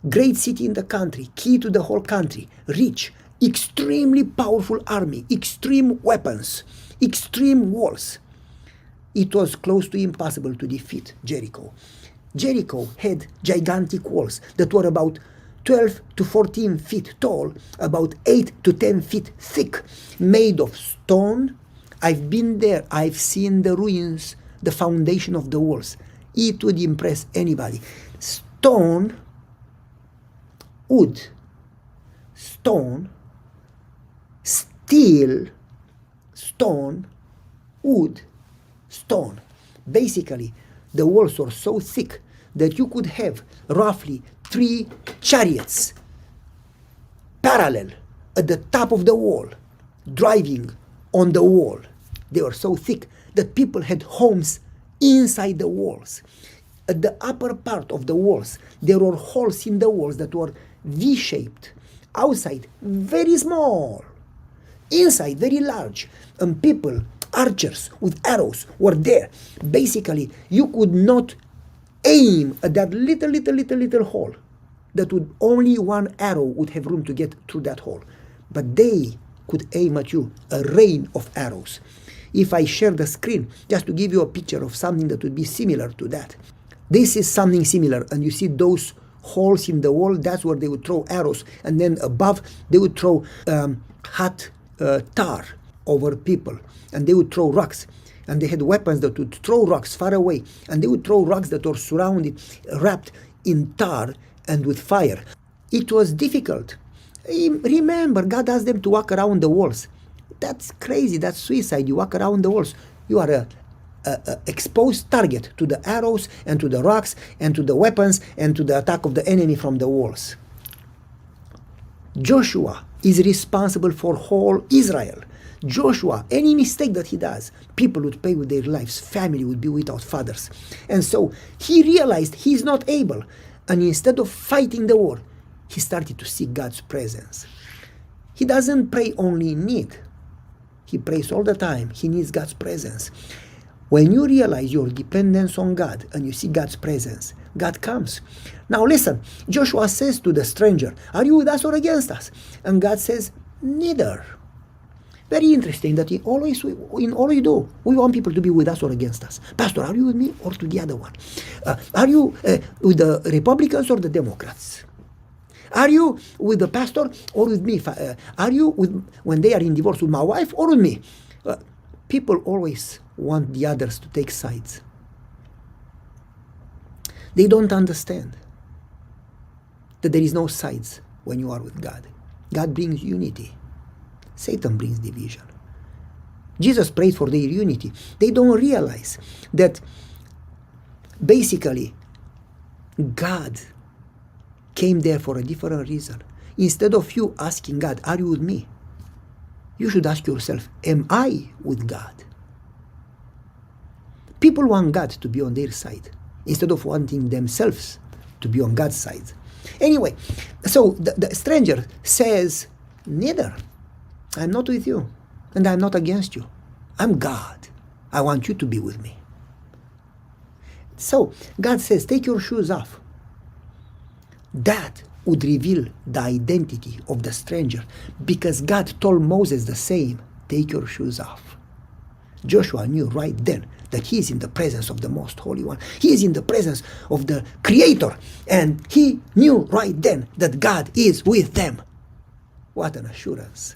S1: great city in the country, key to the whole country, rich, extremely powerful army, extreme weapons, extreme walls. It was close to impossible to defeat Jericho. Jericho had gigantic walls that were about 12 to 14 feet tall, about 8 to 10 feet thick, made of stone. I've been there, I've seen the ruins, the foundation of the walls. It would impress anybody. Stone, wood, stone, steel, stone, wood, stone. Basically, the walls were so thick that you could have roughly 3 chariots parallel at the top of the wall, driving on the wall. They were so thick that people had homes inside the walls. At the upper part of the walls, there were holes in the walls that were V-shaped. Outside, very small. Inside, very large. And people, archers with arrows, were there. Basically, you could not aim at that little hole. That would only one arrow would have room to get through that hole. But they could aim at you, a rain of arrows. If I share the screen, just to give you a picture of something that would be similar to that. This is something similar, and you see those holes in the wall, that's where they would throw arrows, and then above they would throw hot tar over people, and they would throw rocks, and they had weapons that would throw rocks far away, and they would throw rocks that were surrounded, wrapped in tar and with fire. It was difficult. Remember, God asked them to walk around the walls. That's crazy, that's suicide. You walk around the walls, you are a exposed target to the arrows and to the rocks and to the weapons and to the attack of the enemy from the walls. Joshua is responsible for whole Israel. Joshua, any mistake that he does, people would pay with their lives, family would be without fathers. And so he realized he's not able, and instead of fighting the war, he started to seek God's presence. He doesn't pray only in need. He prays all the time. He needs God's presence. When you realize your dependence on God and you see God's presence, God comes. Now listen, Joshua says to the stranger, "Are you with us or against us?" And God says, "Neither." Very interesting that in all we do, we want people to be with us or against us. Pastor, are you with me or to the other one? Are you with the Republicans or the Democrats? Are you with the pastor or with me? Are you with, when they are in divorce, with my wife or with me? People always want the others to take sides. They don't understand that there is no sides when you are with God. God brings unity. Satan brings division. Jesus prayed for their unity. They don't realize that basically God came there for a different reason. Instead of you asking God, "Are you with me?" you should ask yourself, "Am I with God?" People want God to be on their side instead of wanting themselves to be on God's side. Anyway, so the stranger says, "Neither. I'm not with you, and I'm not against you. I'm God. I want you to be with me. So God says, take your shoes off. That would reveal the identity of the stranger, because God told Moses the same, take your shoes off. Joshua knew right then that he is in the presence of the Most Holy One. He is in the presence of the Creator. And he knew right then that God is with them. What an assurance.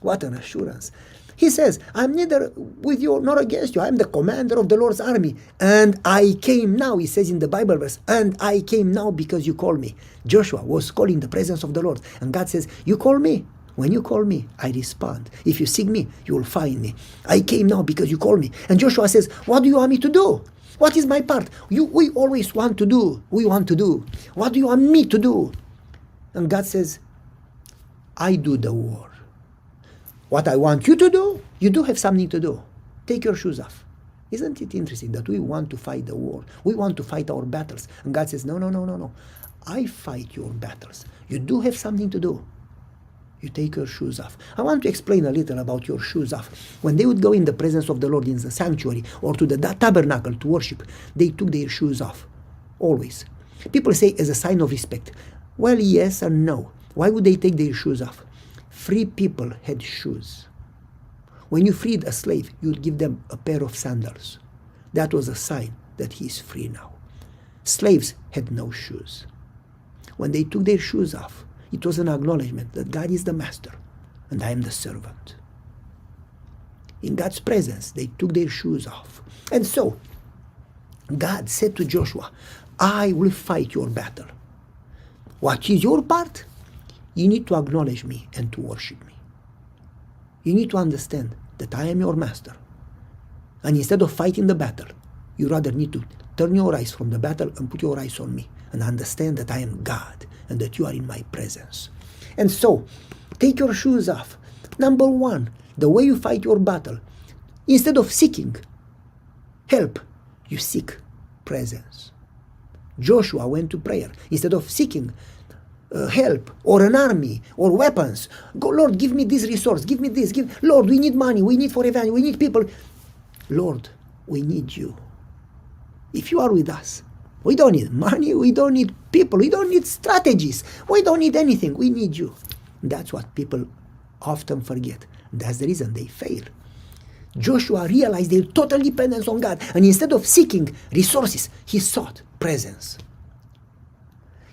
S1: What an assurance. He says, I'm neither with you nor against you. I'm the commander of the Lord's army. And I came now, he says in the Bible verse, and I came now because you called me. Joshua was calling the presence of the Lord. And God says, you call me. When you call me, I respond. If you seek me, you will find me. I came now because you call me. And Joshua says, what do you want me to do? What is my part? We always want to do. We want to do. What do you want me to do? And God says, I do the war. What I want you to do, you do have something to do. Take your shoes off. Isn't it interesting that we want to fight the war? We want to fight our battles. And God says, no. I fight your battles. You do have something to do. You take your shoes off. I want to explain a little about your shoes off. When they would go in the presence of the Lord in the sanctuary or to the tabernacle to worship, they took their shoes off. Always. People say as a sign of respect. Well, yes and no. Why would they take their shoes off? Free people had shoes. When you freed a slave, you would give them a pair of sandals. That was a sign that he is free now. Slaves had no shoes. When they took their shoes off, it was an acknowledgement that God is the master and I am the servant. In God's presence, they took their shoes off. And so, God said to Joshua, I will fight your battle. What is your part? You need to acknowledge me and to worship me. You need to understand that I am your master. And instead of fighting the battle, you rather need to turn your eyes from the battle and put your eyes on me and understand that I am God and that you are in my presence. And so, take your shoes off. Number one, the way you fight your battle, instead of seeking help, you seek presence. Joshua went to prayer. Instead of seeking help or an army or weapons, go, Lord, give me this resource, give me this, Lord, we need money, we need for event, we need people. Lord, we need you. If you are with us, we don't need money, we don't need people, we don't need strategies, we don't need anything, we need you. That's what people often forget. That's the reason they fail. Joshua realized their total dependence on God, and instead of seeking resources, he sought presence.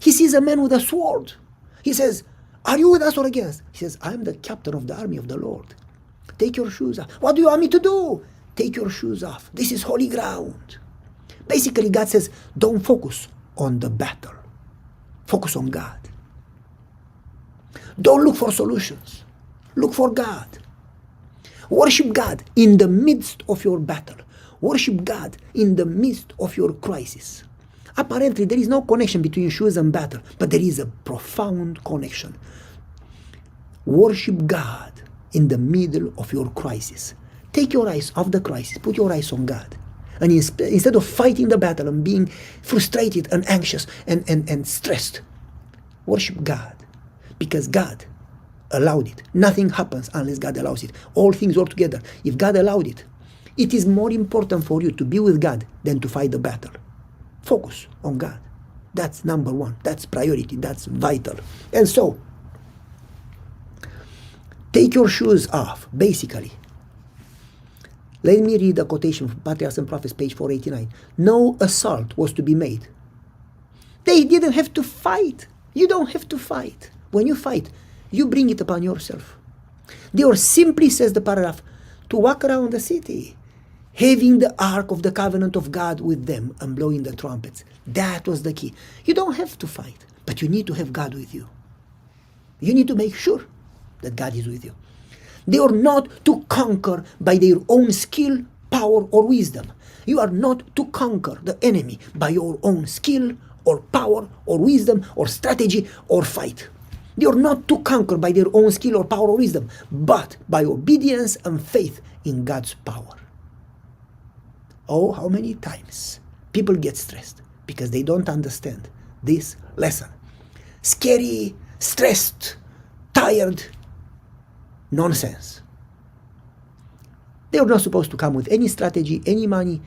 S1: He sees a man with a sword. He says, are you with us or against? He says, I'm the captain of the army of the Lord. Take your shoes off. What do you want me to do? Take your shoes off. This is holy ground. Basically, God says, don't focus on the battle. Focus on God. Don't look for solutions. Look for God. Worship God in the midst of your battle. Worship God in the midst of your crisis. Apparently, there is no connection between shoes and battle, but there is a profound connection. Worship God in the middle of your crisis. Take your eyes off the crisis. Put your eyes on God. And instead of fighting the battle and being frustrated and anxious and stressed, worship God. Because God allowed it. Nothing happens unless God allows it. All things work together. If God allowed it, it is more important for you to be with God than to fight the battle. Focus on God. That's number one. That's priority. That's vital. And so, take your shoes off, basically. Let me read a quotation from Patriarchs and Prophets, page 489. No assault was to be made. They didn't have to fight. You don't have to fight. When you fight, you bring it upon yourself. They were simply, says the paragraph, to walk around the city, having the Ark of the Covenant of God with them and blowing the trumpets. That was the key. You don't have to fight, but you need to have God with you. You need to make sure that God is with you. They are not to conquer by their own skill, power, or wisdom. You are not to conquer the enemy by your own skill, or power, or wisdom, or strategy, or fight. They are not to conquer by their own skill, or power, or wisdom, but by obedience and faith in God's power. Oh, how many times people get stressed because they don't understand this lesson. Scary, stressed, tired, nonsense. They were not supposed to come with any strategy, any money,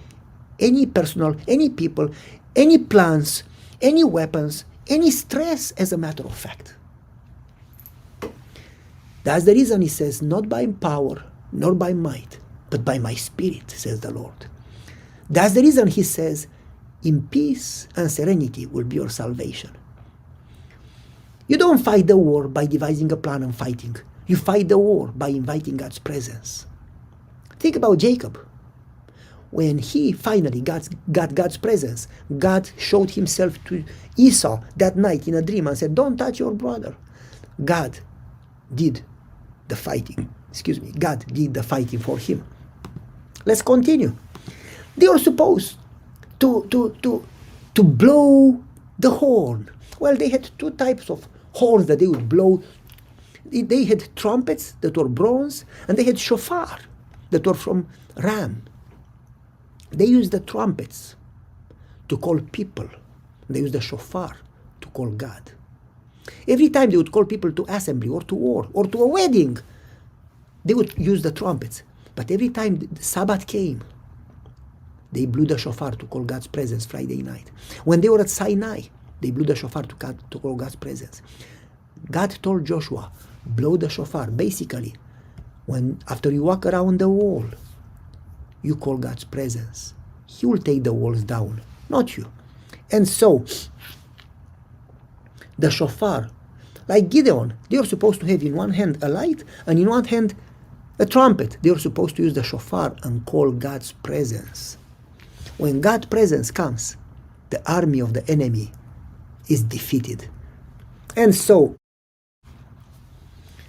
S1: any personal, any people, any plans, any weapons, any stress, as a matter of fact. That's the reason he says, not by power, nor by might, but by my spirit, says the Lord. That's the reason he says, in peace and serenity will be your salvation. You don't fight the war by devising a plan and fighting. You fight the war by inviting God's presence. Think about Jacob. When he finally got God's presence, God showed himself to Esau that night in a dream and said, don't touch your brother. God did the fighting. God did the fighting for him. Let's continue. They were supposed to blow the horn. Well, they had two types of horns that they would blow. They had trumpets that were bronze, and they had shofar that were from ram. They used the trumpets to call people. They used the shofar to call God. Every time they would call people to assembly or to war or to a wedding, they would use the trumpets. But every time the Sabbath came, they blew the shofar to call God's presence Friday night. When they were at Sinai, they blew the shofar to call God's presence. God told Joshua, blow the shofar. Basically, after you walk around the wall, you call God's presence. He will take the walls down, not you. And so, the shofar, like Gideon, they were supposed to have in one hand a light and in one hand a trumpet. They were supposed to use the shofar and call God's presence. When God's presence comes, the army of the enemy is defeated. And so,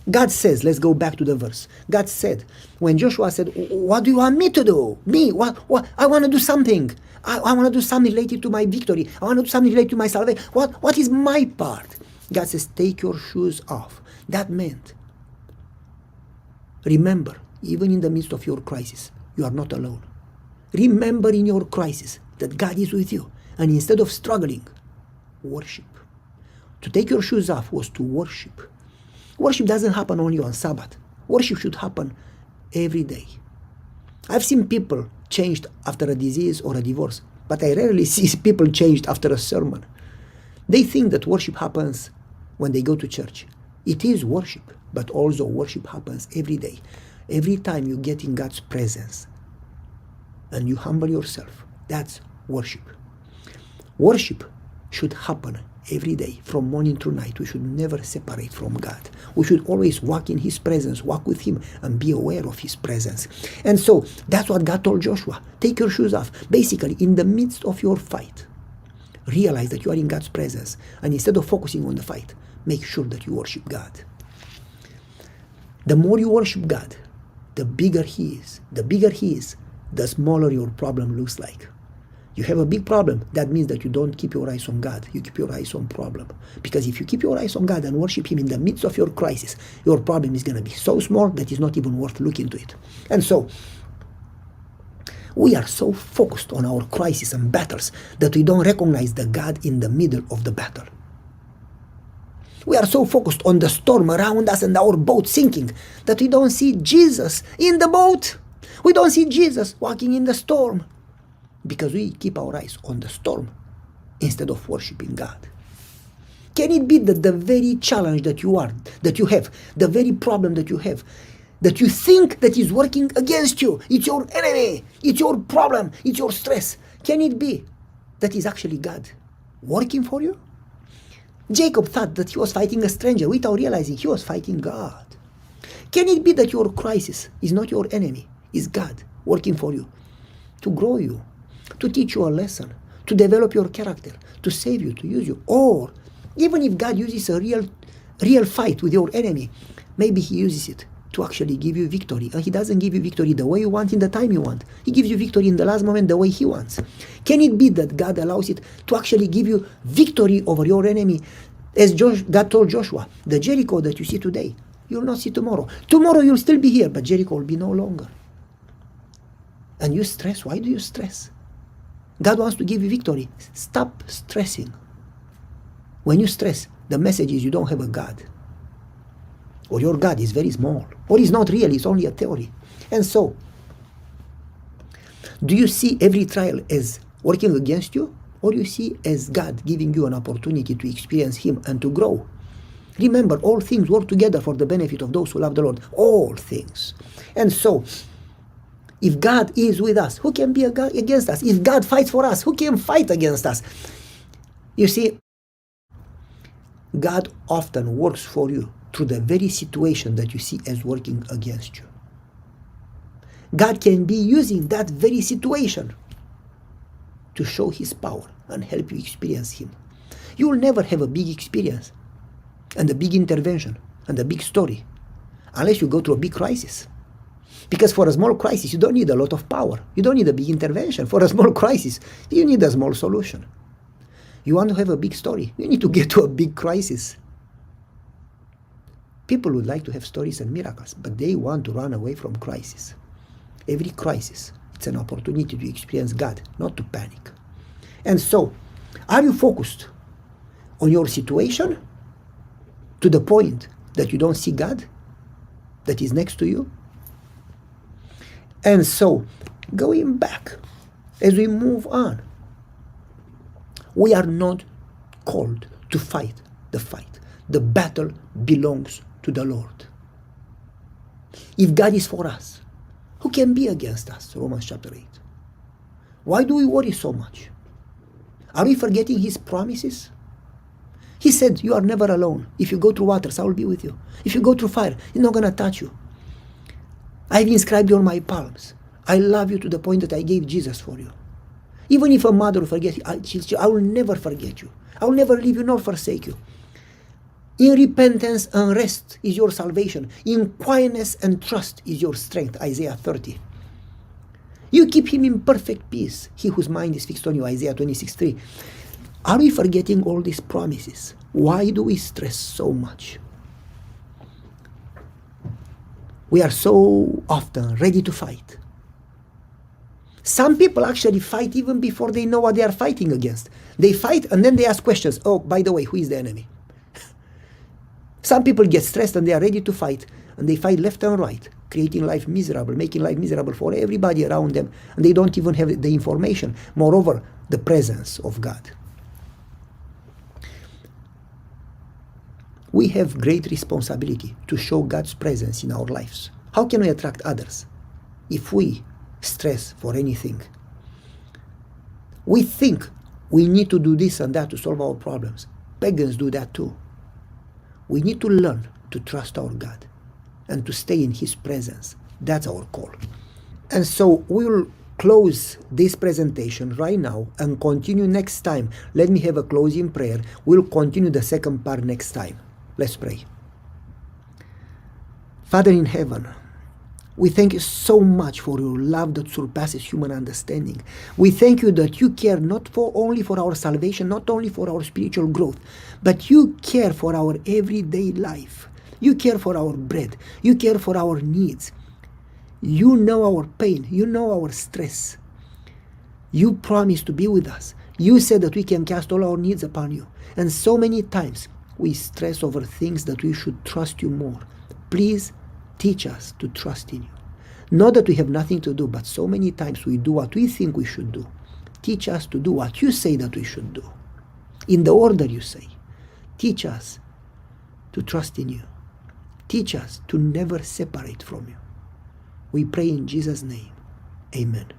S1: God says, let's go back to the verse. God said, when Joshua said, what do you want me to do? Me? What? I want to do something. I want to do something related to my victory. I want to do something related to my salvation. What is my part? God says, take your shoes off. That meant, remember, even in the midst of your crisis, you are not alone. Remember in your crisis that God is with you. And instead of struggling, worship. To take your shoes off was to worship. Worship doesn't happen only on Sabbath. Worship should happen every day. I've seen people changed after a disease or a divorce, but I rarely see people changed after a sermon. They think that worship happens when they go to church. It is worship, but also worship happens every day. Every time you get in God's presence and you humble yourself, that's worship. Worship should happen every day, from morning to night. We should never separate from God. We should always walk in His presence, walk with Him, and be aware of His presence. And so, that's what God told Joshua. Take your shoes off. Basically, in the midst of your fight, realize that you are in God's presence. And instead of focusing on the fight, make sure that you worship God. The more you worship God, the bigger He is. The bigger He is, the smaller your problem looks like. You have a big problem, that means that you don't keep your eyes on God. You keep your eyes on problem. Because if you keep your eyes on God and worship Him in the midst of your crisis, your problem is going to be so small that it's not even worth looking to it. And so, we are so focused on our crisis and battles that we don't recognize the God in the middle of the battle. We are so focused on the storm around us and our boat sinking that we don't see Jesus in the boat. We don't see Jesus walking in the storm. Because we keep our eyes on the storm instead of worshiping God. Can it be that the very challenge that you have, the very problem that you have, that you think that is working against you, it's your enemy, it's your problem, it's your stress, can it be that is actually God working for you? Jacob thought that he was fighting a stranger without realizing he was fighting God. Can it be that your crisis is not your enemy, is God working for you to grow you, to teach you a lesson, to develop your character, to save you, to use you? Or even if God uses a real fight with your enemy, maybe He uses it to actually give you victory. And He doesn't give you victory the way you want in the time you want. He gives you victory in the last moment the way He wants. Can it be that God allows it to actually give you victory over your enemy? As God told Joshua, the Jericho that you see today, you will not see tomorrow. Tomorrow you'll still be here, but Jericho will be no longer. And you stress. Why do you stress? God wants to give you victory. Stop stressing. When you stress, the message is you don't have a God. Or your God is very small. Or He's not real, it's only a theory. And so, Do you see every trial as working against you, or you see as God giving you an opportunity to experience Him and to grow? Remember, all things work together for the benefit of those who love the Lord. All things. And so, if God is with us, who can be against us? If God fights for us, who can fight against us? You see, God often works for you through the very situation that you see as working against you. God can be using that very situation to show His power and help you experience Him. You will never have a big experience and a big intervention and a big story unless you go through a big crisis. Because for a small crisis, you don't need a lot of power. You don't need a big intervention. For a small crisis, you need a small solution. You want to have a big story, you need to get to a big crisis. People would like to have stories and miracles, but they want to run away from crisis. Every crisis, it's an opportunity to experience God, not to panic. And so, are you focused on your situation to the point that you don't see God that is next to you? And so, going back, as we move on, we are not called to fight the fight. The battle belongs to the Lord. If God is for us, who can be against us? Romans chapter 8. Why do we worry so much? Are we forgetting His promises? He said, you are never alone. If you go through waters, I will be with you. If you go through fire, it's not going to touch you. I've inscribed you on my palms. I love you to the point that I gave Jesus for you. Even if a mother will forget you, I will never forget you. I will never leave you nor forsake you. In repentance and rest is your salvation. In quietness and trust is your strength. Isaiah 30. You keep him in perfect peace, he whose mind is fixed on you. Isaiah 26:3. Are we forgetting all these promises? Why do we stress so much? We are so often ready to fight. Some people actually fight even before they know what they are fighting against. They fight and then they ask questions. Oh, by the way, who is the enemy? Some people get stressed and they are ready to fight. And they fight left and right, creating life miserable, making life miserable for everybody around them. And they don't even have the information. Moreover, the presence of God. We have great responsibility to show God's presence in our lives. How can we attract others if we stress for anything? We think we need to do this and that to solve our problems. Pagans do that too. We need to learn to trust our God and to stay in His presence. That's our call. And so we will close this presentation right now and continue next time. Let me have a closing prayer. We'll continue the second part next time. Let's pray. Father in heaven, we thank you so much for your love that surpasses human understanding. We thank you that you care not only for our salvation, not only for our spiritual growth, but you care for our everyday life. You care for our bread. You care for our needs. You know our pain. You know our stress. You promise to be with us. You said that we can cast all our needs upon you. And so many times we stress over things that we should trust you more. Please teach us to trust in you. Not that we have nothing to do, but so many times we do what we think we should do. Teach us to do what you say that we should do, in the order you say. Teach us to trust in you. Teach us to never separate from you. We pray in Jesus' name. Amen.